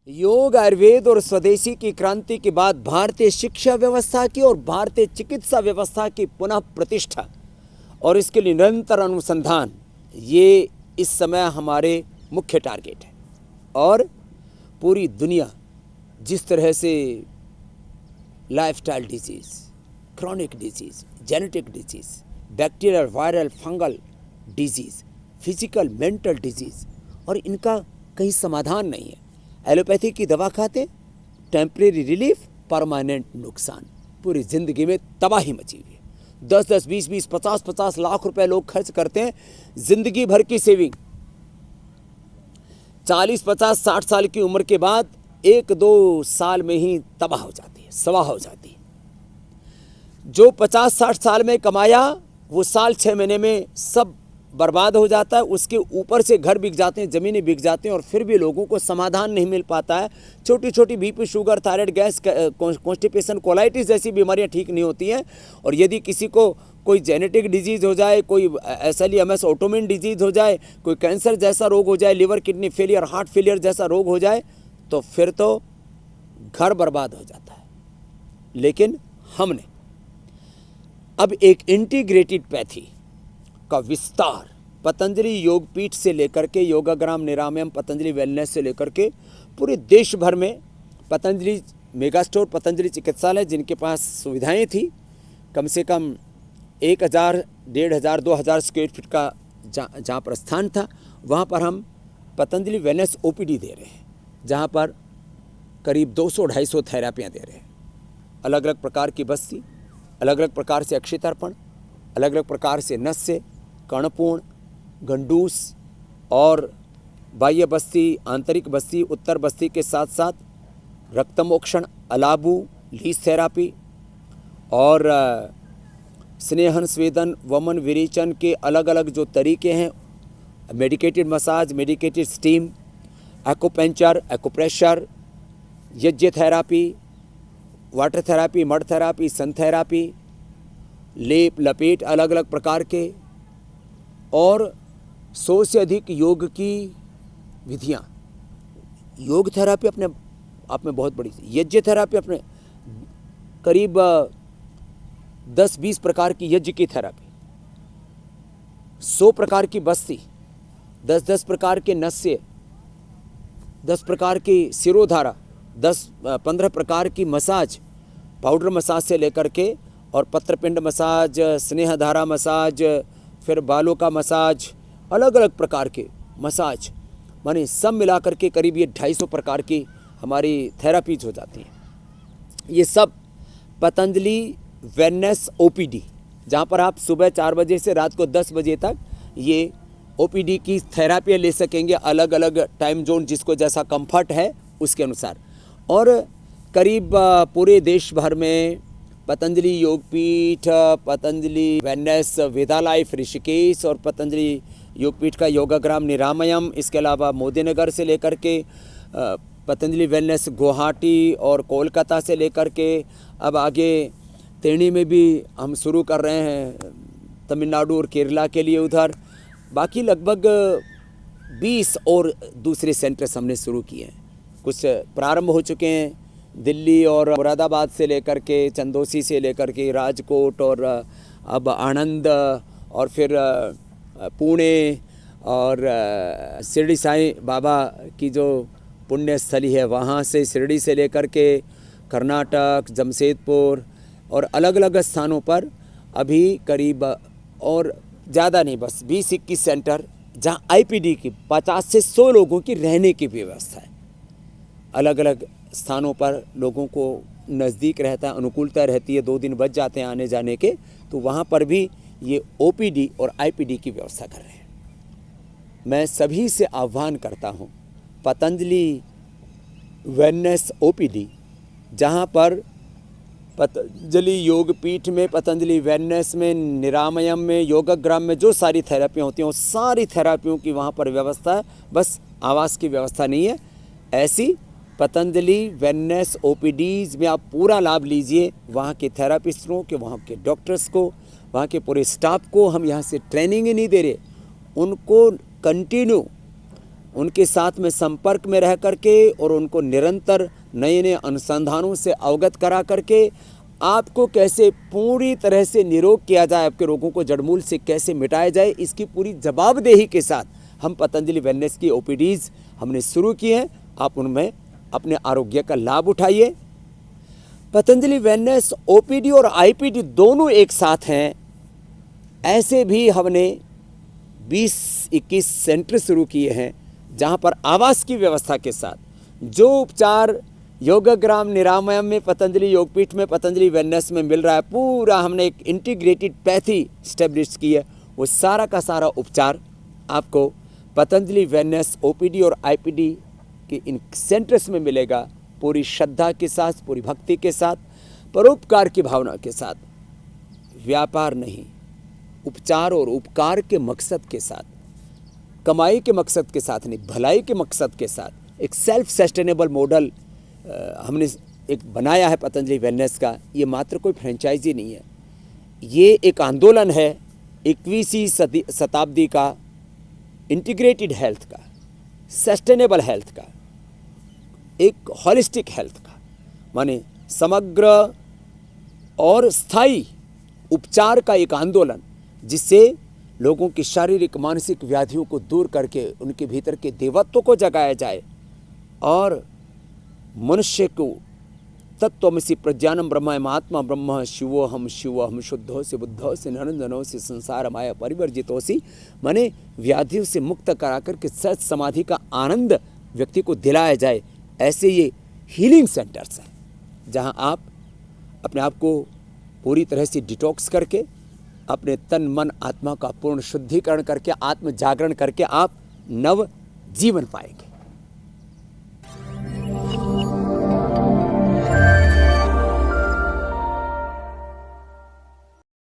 योग, आयुर्वेद और स्वदेशी की क्रांति के बाद भारतीय शिक्षा व्यवस्था की और भारतीय चिकित्सा व्यवस्था की पुनः प्रतिष्ठा और इसके लिए निरंतर अनुसंधान, ये इस समय हमारे मुख्य टारगेट है। और पूरी दुनिया जिस तरह से lifestyle disease, chronic disease, genetic disease, bacterial, viral, fungal disease, physical, mental disease, और इनका कहीं समाधान नहीं है। एलोपैथी की दवा खाते, टेम्परेरी रिलीफ, परमानेंट नुकसान, पूरी ज़िंदगी में तबाही मची हुई है। 10-10, 20-20, 50-50 लाख रुपए लोग खर्च करते हैं, ज़िंदगी भर की सेविंग 40-50-60 साल की उम्र के बाद 1-2 साल में ही तबाह हो जाती है, स्वाह हो जाती है। जो 50-60 साल में कमाया वो साल 6 महीने में सब बर्बाद हो जाता है। उसके ऊपर से घर बिक जाते हैं, ज़मीनें बिक जाते हैं, और फिर भी लोगों को समाधान नहीं मिल पाता है। छोटी छोटी BP, sugar, thyroid, gas, constipation, colitis जैसी बीमारियां ठीक नहीं होती हैं। और यदि किसी को कोई जेनेटिक डिजीज़ हो जाए, कोई SLEMS ऑटोमिन डिजीज़ हो जाए, कोई कैंसर जैसा रोग हो जाए, liver kidney failure, heart failure जैसा रोग हो जाए, तो फिर तो घर बर्बाद हो जाता है। लेकिन हमने अब एक इंटीग्रेटेड पैथी का विस्तार पतंजलि योगपीठ से लेकर के, योगाग्राम, निरामयम, पतंजलि वेलनेस से लेकर के पूरे देश भर में पतंजलि मेगा स्टोर, पतंजलि चिकित्सालय, जिनके पास सुविधाएं थी, कम से कम 1000, 1500, 2000 स्क्वायर फीट का जहाँ पर स्थान था, वहाँ पर हम पतंजलि वेलनेस OPD दे रहे हैं, जहाँ पर करीब 200-250 थेरापियाँ दे रहे हैं। अलग अलग प्रकार की बस्ती, अलग अलग प्रकार से अक्षितर्पण, अलग अलग प्रकार से नस्य, कर्णपूर्ण, गंडूस और बाह्य बस्ती, आंतरिक बस्ती, उत्तर बस्ती के साथ साथ रक्तमोक्षण, अलाबू, लीस थेरापी और स्नेहन, स्वेदन, वमन, विरेचन के अलग अलग जो तरीके हैं, medicated massage, medicated steam, acupuncture, acupressure, यज्ञ therapy, water therapy, mud therapy, sun therapy, लेप, लपेट, अलग अलग प्रकार के, और 100 से अधिक योग की विधियाँ। योग थेरापी अपने आप में बहुत बड़ी, यज्ञ थेरापी अपने करीब 10-20 प्रकार की यज्ञ की थेरापी, 100 प्रकार की बस्ती, 10-10 प्रकार के नस्य, 10 प्रकार की सिरोधारा, 10-15 प्रकार की मसाज, पाउडर मसाज से लेकर के, और पत्रपिंड मसाज, स्नेहधारा मसाज, फिर बालों का मसाज, अलग अलग प्रकार के मसाज, माने सब मिलाकर के करीब ये 250 प्रकार की हमारी थेरापीज हो जाती हैं। ये सब पतंजलि वेलनेस OPD, जहाँ पर आप सुबह 4 बजे से रात को 10 बजे तक ये OPD की थेरापियाँ ले सकेंगे, अलग अलग टाइम जोन, जिसको जैसा कंफर्ट है उसके अनुसार। और करीब पूरे देश भर में पतंजलि योगपीठ, पतंजलि वेलनेस वेदा लाइफ ऋषिकेश, और पतंजलि योगपीठ का योगाग्राम निरामयम, इसके अलावा मोदीनगर से लेकर के पतंजलि वेलनेस गुवाहाटी और कोलकाता से लेकर के अब आगे तेणी में भी हम शुरू कर रहे हैं, तमिलनाडु और केरला के लिए उधर। बाकी लगभग 20 और दूसरे सेंटर्स हमने शुरू किए हैं। कुछ प्रारंभ हो चुके हैं, दिल्ली और मुरादाबाद से लेकर के, चंदौसी से लेकर के राजकोट, और अब आनंद, और फिर पुणे, और शिरडी साईं बाबा की जो पुण्य स्थली है वहाँ से, शिरडी से लेकर के कर्नाटक, जमशेदपुर, और अलग अलग स्थानों पर अभी करीब, और ज़्यादा नहीं, बस 20-21 सेंटर, जहाँ IPD की 50 से 100 लोगों की रहने की व्यवस्था है। अलग अलग स्थानों पर लोगों को नज़दीक रहता है, अनुकूलता रहती है, 2 दिन बच जाते हैं आने जाने के, तो वहाँ पर भी ये OPD और IPD की व्यवस्था कर रहे हैं। मैं सभी से आह्वान करता हूँ, पतंजलि वेलनेस OPD, जहाँ पर पतंजलि योगपीठ में, पतंजलि वेलनेस में, निरामयम में, योगाग्राम में जो सारी थेरापियाँ होती हैं, वो सारी थेरापियों की वहाँ पर व्यवस्था है, बस आवास की व्यवस्था नहीं है। ऐसी पतंजलि वेलनेस OPDs में आप पूरा लाभ लीजिए। वहाँ के थेरापिस्टों के, वहाँ के डॉक्टर्स को, वहाँ के पूरे स्टाफ को हम यहाँ से ट्रेनिंग ही नहीं दे रहे, उनको कंटिन्यू उनके साथ में संपर्क में रह करके और उनको निरंतर नए नए अनुसंधानों से अवगत करा करके आपको कैसे पूरी तरह से निरोग किया जाए, आपके रोगों को जड़मूल से कैसे मिटाया जाए, इसकी पूरी जवाबदेही के साथ हम पतंजलि वेलनेस की ओपीडीज़ हमने शुरू की हैं। आप उनमें अपने आरोग्य का लाभ उठाइए। पतंजलि वेलनेस ओपीडी और आईपीडी दोनों एक साथ हैं। ऐसे भी हमने 20-21 सेंटर शुरू किए हैं जहां पर आवास की व्यवस्था के साथ जो उपचार योगग्राम निरामयम में, पतंजलि योगपीठ में, पतंजलि वेलनेस में मिल रहा है, पूरा हमने एक इंटीग्रेटेड पैथी स्टेब्लिश की है। वो सारा का सारा उपचार आपको पतंजलि वेलनेस ओपीडी और आईपीडी के इन सेंटर्स में मिलेगा, पूरी श्रद्धा के साथ, पूरी भक्ति के साथ, परोपकार की भावना के साथ। व्यापार नहीं, उपचार और उपकार के मकसद के साथ, कमाई के मकसद के साथ नहीं, भलाई के मकसद के साथ एक सेल्फ सस्टेनेबल मॉडल हमने एक बनाया है पतंजलि वेलनेस का। ये मात्र कोई फ्रेंचाइजी नहीं है, ये एक आंदोलन है 21वीं शताब्दी का, इंटीग्रेटेड हेल्थ का, सस्टेनेबल हेल्थ का, एक हॉलिस्टिक हेल्थ का, माने समग्र और स्थायी उपचार का एक आंदोलन, जिससे लोगों की शारीरिक मानसिक व्याधियों को दूर करके उनके भीतर के देवत्व को जगाया जाए और मनुष्य को तत्त्वमसि प्रज्ञानम ब्रह्म आत्मा ब्रह्म शिवोहम शुद्धो से बुद्धो से नरंजनो से संसार माया परिवर्जितो सी, माने व्याधियों से मुक्त करा कर के सच समाधि का आनंद व्यक्ति को दिलाया जाए। ऐसे ये हीलिंग सेंटर्स हैं जहां आप अपने आप को पूरी तरह से डिटॉक्स करके, अपने तन मन आत्मा का पूर्ण शुद्धिकरण करके, आत्म जागरण करके आप नव जीवन पाएंगे।